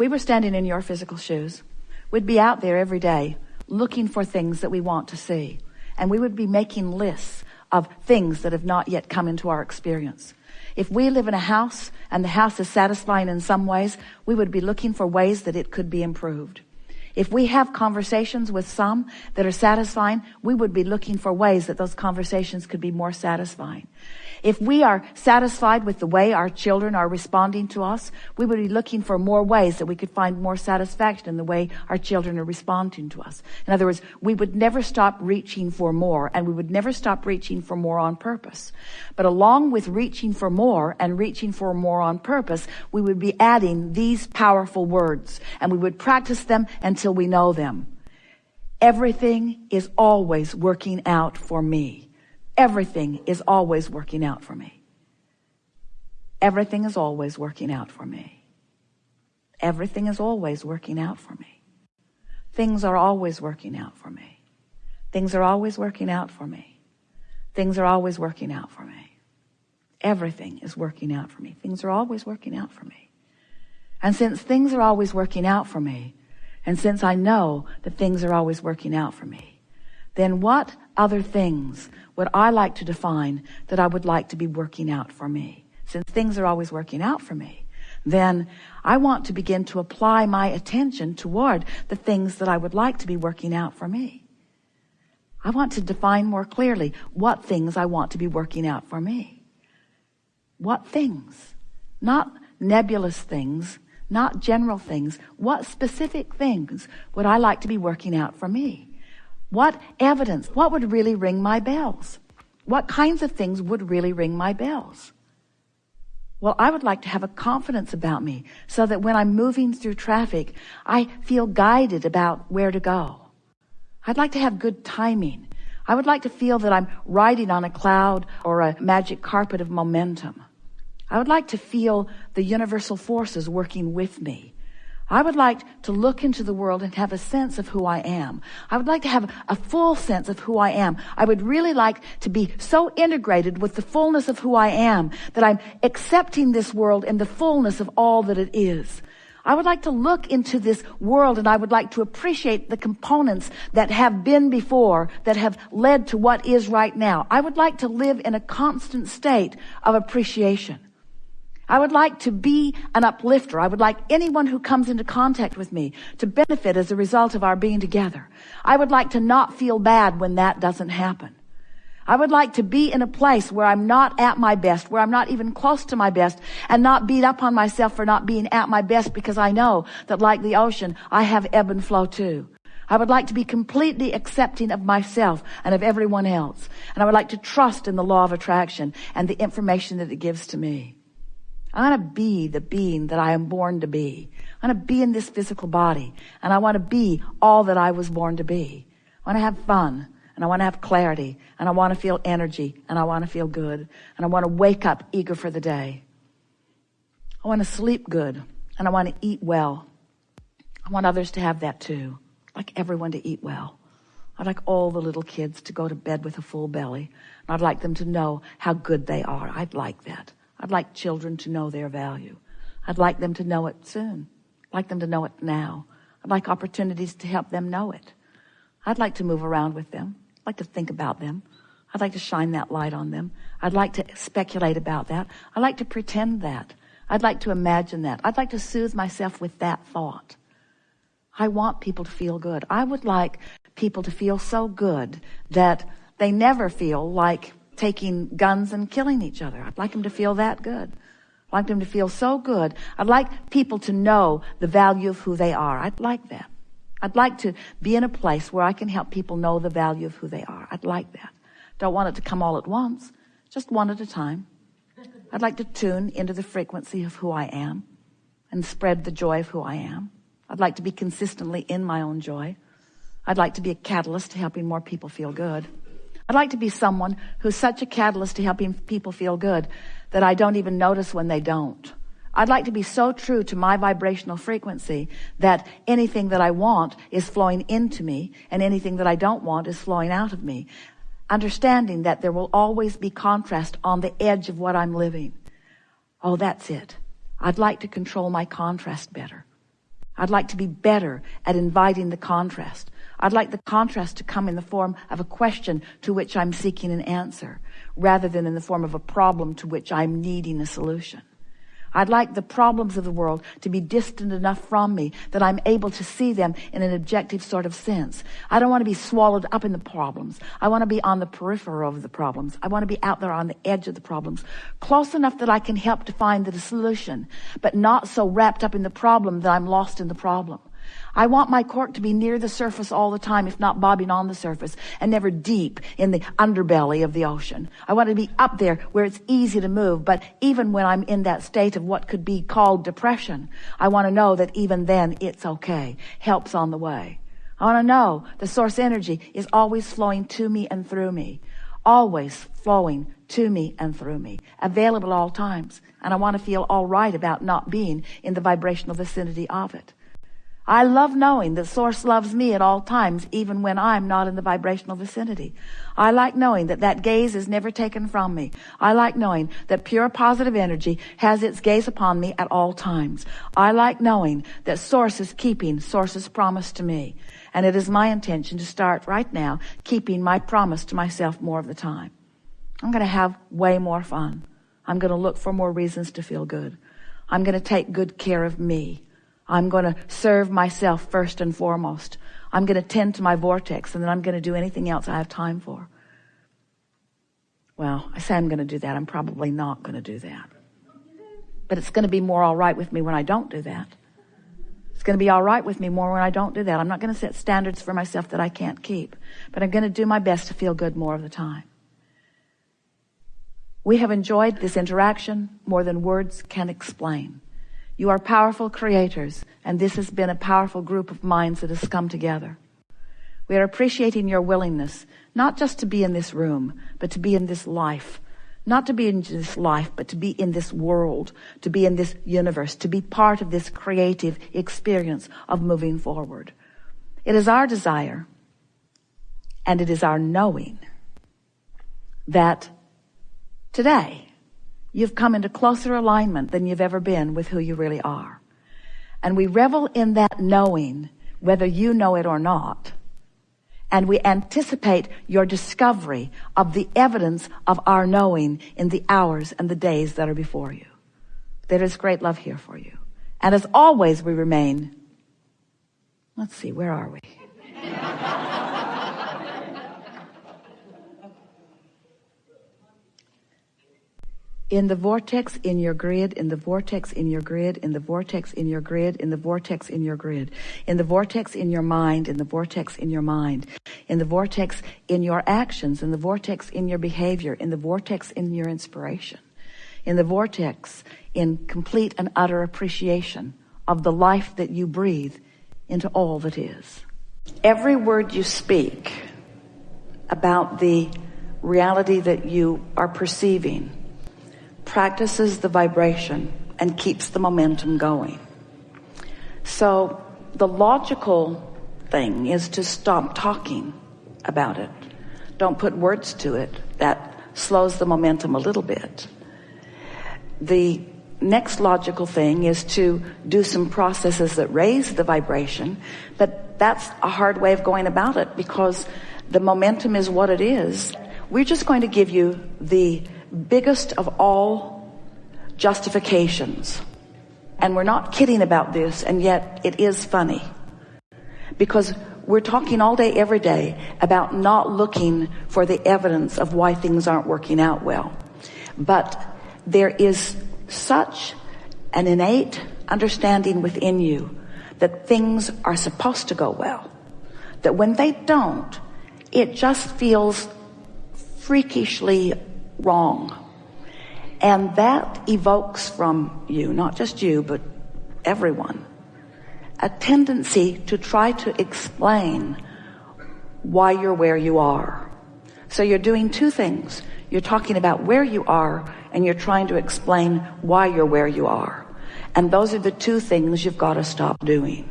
we were standing in your physical shoes, we'd be out there every day looking for things that we want to see. And we would be making lists of things that have not yet come into our experience. If we live in a house and the house is satisfying in some ways, we would be looking for ways that it could be improved. If we have conversations with some that are satisfying, we would be looking for ways that those conversations could be more satisfying. If we are satisfied with the way our children are responding to us, we would be looking for more ways that we could find more satisfaction in the way our children are responding to us. In other words, we would never stop reaching for more, and we would never stop reaching for more on purpose. But along with reaching for more and reaching for more on purpose, we would be adding these powerful words, and we would practice them until we know them. Everything is always working out for me. Everything is always working out for me. Everything is always working out for me. Everything is always working out for me. Things are always working out for me. Things are always working out for me. Things are always working out for me. Everything is working out for me. Things are always working out for me. And since things are always working out for me, and since I know that things are always working out for me, then what other things would I like to define that I would like to be working out for me? Since things are always working out for me, then I want to begin to apply my attention toward the things that I would like to be working out for me. I want to define more clearly what things I want to be working out for me. What things? Not nebulous things, not general things. What specific things would I like to be working out for me? What evidence? What would really ring my bells? What kinds of things would really ring my bells? Well, I would like to have a confidence about me so that when I'm moving through traffic, I feel guided about where to go. I'd like to have good timing. I would like to feel that I'm riding on a cloud or a magic carpet of momentum. I would like to feel the universal forces working with me. I would like to look into the world and have a sense of who I am. I would like to have a full sense of who I am. I would really like to be so integrated with the fullness of who I am that I'm accepting this world in the fullness of all that it is. I would like to look into this world and I would like to appreciate the components that have been before, that have led to what is right now. I would like to live in a constant state of appreciation. I would like to be an uplifter. I would like anyone who comes into contact with me to benefit as a result of our being together. I would like to not feel bad when that doesn't happen. I would like to be in a place where I'm not at my best, where I'm not even close to my best, and not beat up on myself for not being at my best, because I know that like the ocean, I have ebb and flow too. I would like to be completely accepting of myself and of everyone else. And I would like to trust in the law of attraction and the information that it gives to me. I want to be the being that I am born to be. I want to be in this physical body, and I want to be all that I was born to be. I want to have fun, and I want to have clarity, and I want to feel energy, and I want to feel good, and I want to wake up eager for the day. I want to sleep good, and I want to eat well. I want others to have that too. I'd like everyone to eat well. I'd like all the little kids to go to bed with a full belly, and I'd like them to know how good they are. I'd like that. I'd like children to know their value. I'd like them to know it soon. I'd like them to know it now. I'd like opportunities to help them know it. I'd like to move around with them. I'd like to think about them. I'd like to shine that light on them. I'd like to speculate about that. I'd like to pretend that. I'd like to imagine that. I'd like to soothe myself with that thought. I want people to feel good. I would like people to feel so good that they never feel like taking guns and killing each other. I'd like them to feel that good. I'd like them to feel so good. I'd like people to know the value of who they are. I'd like that. I'd like to be in a place where I can help people know the value of who they are. I'd like that. Don't want it to come all at once, just one at a time. I'd like to tune into the frequency of who I am and spread the joy of who I am. I'd like to be consistently in my own joy. I'd like to be a catalyst to helping more people feel good. I'd like to be someone who's such a catalyst to helping people feel good that I don't even notice when they don't. I'd like to be so true to my vibrational frequency that anything that I want is flowing into me and anything that I don't want is flowing out of me. Understanding that there will always be contrast on the edge of what I'm living. Oh, that's it. I'd like to control my contrast better. I'd like to be better at inviting the contrast. I'd like the contrast to come in the form of a question to which I'm seeking an answer, rather than in the form of a problem to which I'm needing a solution. I'd like the problems of the world to be distant enough from me that I'm able to see them in an objective sort of sense. I don't want to be swallowed up in the problems. I want to be on the periphery of the problems. I want to be out there on the edge of the problems, close enough that I can help to find the solution, but not so wrapped up in the problem that I'm lost in the problem. I want my cork to be near the surface all the time, if not bobbing on the surface, and never deep in the underbelly of the ocean. I want to be up there where it's easy to move, but even when I'm in that state of what could be called depression, I want to know that even then it's okay. Help's on the way. I want to know the source energy is always flowing to me and through me. Always flowing to me and through me. Available at all times. And I want to feel all right about not being in the vibrational vicinity of it. I love knowing that Source loves me at all times, even when I'm not in the vibrational vicinity. I like knowing that that gaze is never taken from me. I like knowing that pure positive energy has its gaze upon me at all times. I like knowing that Source is keeping Source's promise to me. And it is my intention to start right now keeping my promise to myself more of the time. I'm going to have way more fun. I'm going to look for more reasons to feel good. I'm going to take good care of me. I'm going to serve myself first and foremost. I'm going to tend to my vortex, and then I'm going to do anything else I have time for. Well, I say I'm going to do that. I'm probably not going to do that. But it's going to be more all right with me when I don't do that. It's going to be all right with me more when I don't do that. I'm not going to set standards for myself that I can't keep. But I'm going to do my best to feel good more of the time. We have enjoyed this interaction more than words can explain. You are powerful creators, and this has been a powerful group of minds that has come together. We are appreciating your willingness, not just to be in this room, but to be in this life. Not to be in this life, but to be in this world, to be in this universe, to be part of this creative experience of moving forward. It is our desire, and it is our knowing, that today, you've come into closer alignment than you've ever been with who you really are. And we revel in that knowing, whether you know it or not. And we anticipate your discovery of the evidence of our knowing in the hours and the days that are before you. There is great love here for you. And as always, we remain, let's see, where are we? In the vortex in your grid, in the vortex in your grid, in the vortex in your grid, in the vortex in your grid, in the vortex in your mind, in the vortex in your mind, in the vortex in your actions, in the vortex in your behavior, in the vortex in your inspiration, in the vortex in complete and utter appreciation of the life that you breathe into all that is. Every word you speak about the reality that you are perceiving practices the vibration and keeps the momentum going. So the logical thing is to stop talking about it. Don't put words to it. That slows the momentum a little bit. The next logical thing is to do some processes that raise the vibration, but that's a hard way of going about it because the momentum is what it is. We're just going to give you the biggest of all justifications. And we're not kidding about this, and yet it is funny. Because we're talking all day, every day, about not looking for the evidence of why things aren't working out well. But there is such an innate understanding within you that things are supposed to go well, that when they don't, it just feels freakishly wrong. And that evokes from you, not just you, but everyone, a tendency to try to explain why you're where you are. So you're doing two things. You're talking about where you are, and you're trying to explain why you're where you are. And those are the two things you've got to stop doing.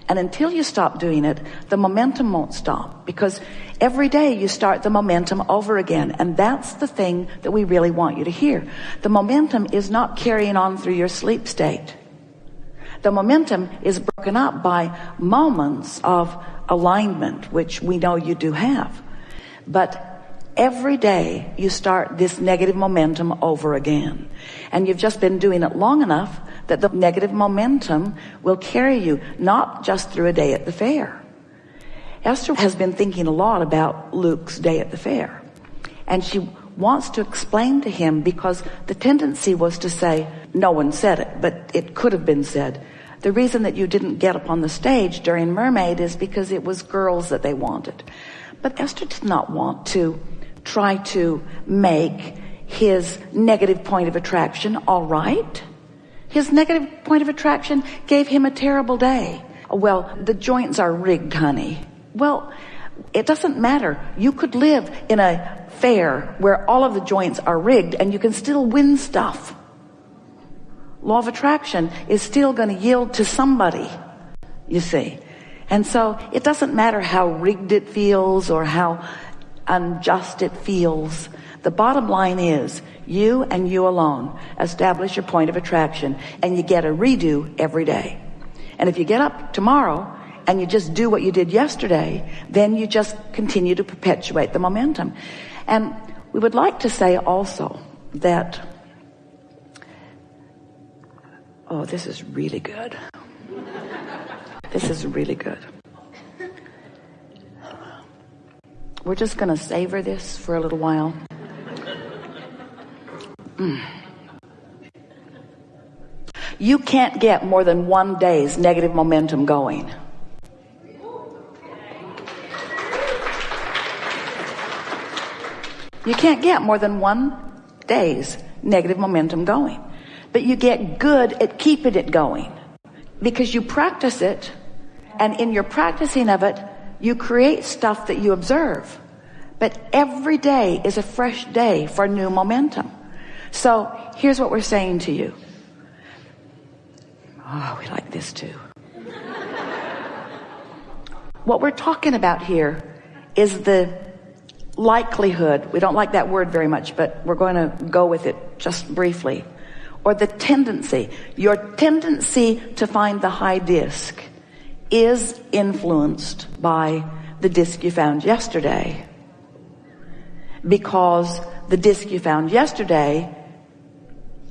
And until you stop doing it, the momentum won't stop, because every day you start the momentum over again. And that's the thing that we really want you to hear. The momentum is not carrying on through your sleep state. The momentum is broken up by moments of alignment, which we know you do have. But every day you start this negative momentum over again. And you've just been doing it long enough that the negative momentum will carry you not just through a day at the fair. Esther has been thinking a lot about Luke's day at the fair. And she wants to explain to him, because the tendency was to say, no one said it, but it could have been said, the reason that you didn't get up on the stage during Mermaid is because it was girls that they wanted. But Esther did not want to try to make his negative point of attraction all right. His negative point of attraction gave him a terrible day. Well, the joints are rigged, honey. Well, it doesn't matter. You could live in a fair where all of the joints are rigged and you can still win stuff. Law of attraction is still going to yield to somebody, you see. And so it doesn't matter how rigged it feels or how unjust it feels. The bottom line is you and you alone establish your point of attraction, and you get a redo every day. And if you get up tomorrow and you just do what you did yesterday, then you just continue to perpetuate the momentum. And we would like to say also that, oh, this is really good. This is really good. We're just going to savor this for a little while. You can't get more than one day's negative momentum going. You can't get more than one day's negative momentum going. But you get good at keeping it going because you practice it, and in your practicing of it, you create stuff that you observe. But every day is a fresh day for new momentum. So here's what we're saying to you. Oh, we like this too. What we're talking about here is the likelihood. We don't like that word very much, but we're going to go with it just briefly. Or the tendency. Your tendency to find the high disc is influenced by the disc you found yesterday. Because the disc you found yesterday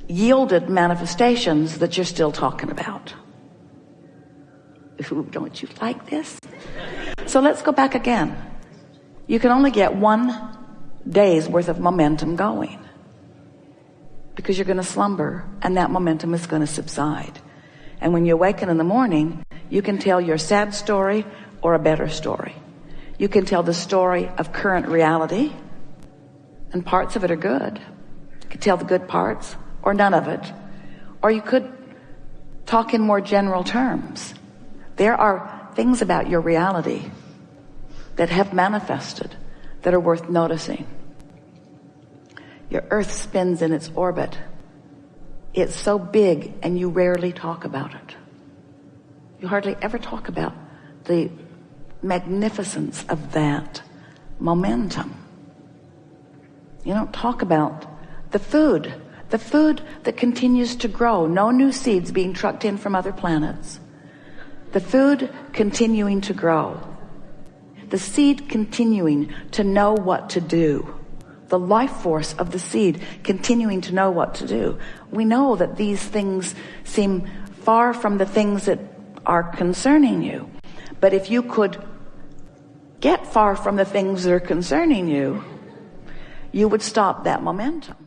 yielded manifestations that you're still talking about. Ooh, don't you like this? So let's go back again. You can only get one day's worth of momentum going, because you're going to slumber and that momentum is going to subside. And when you awaken in the morning, you can tell your sad story or a better story. You can tell the story of current reality, and parts of it are good. You can tell the good parts or none of it. Or you could talk in more general terms. There are things about your reality that have manifested that are worth noticing. Your earth spins in its orbit. It's so big and you rarely talk about it. You hardly ever talk about the magnificence of that momentum. You don't talk about the food that continues to grow. No new seeds being trucked in from other planets. The food continuing to grow. The seed continuing to know what to do. The life force of the seed continuing to know what to do. We know that these things seem far from the things that are concerning you. But if you could get far from the things that are concerning you, you would stop that momentum.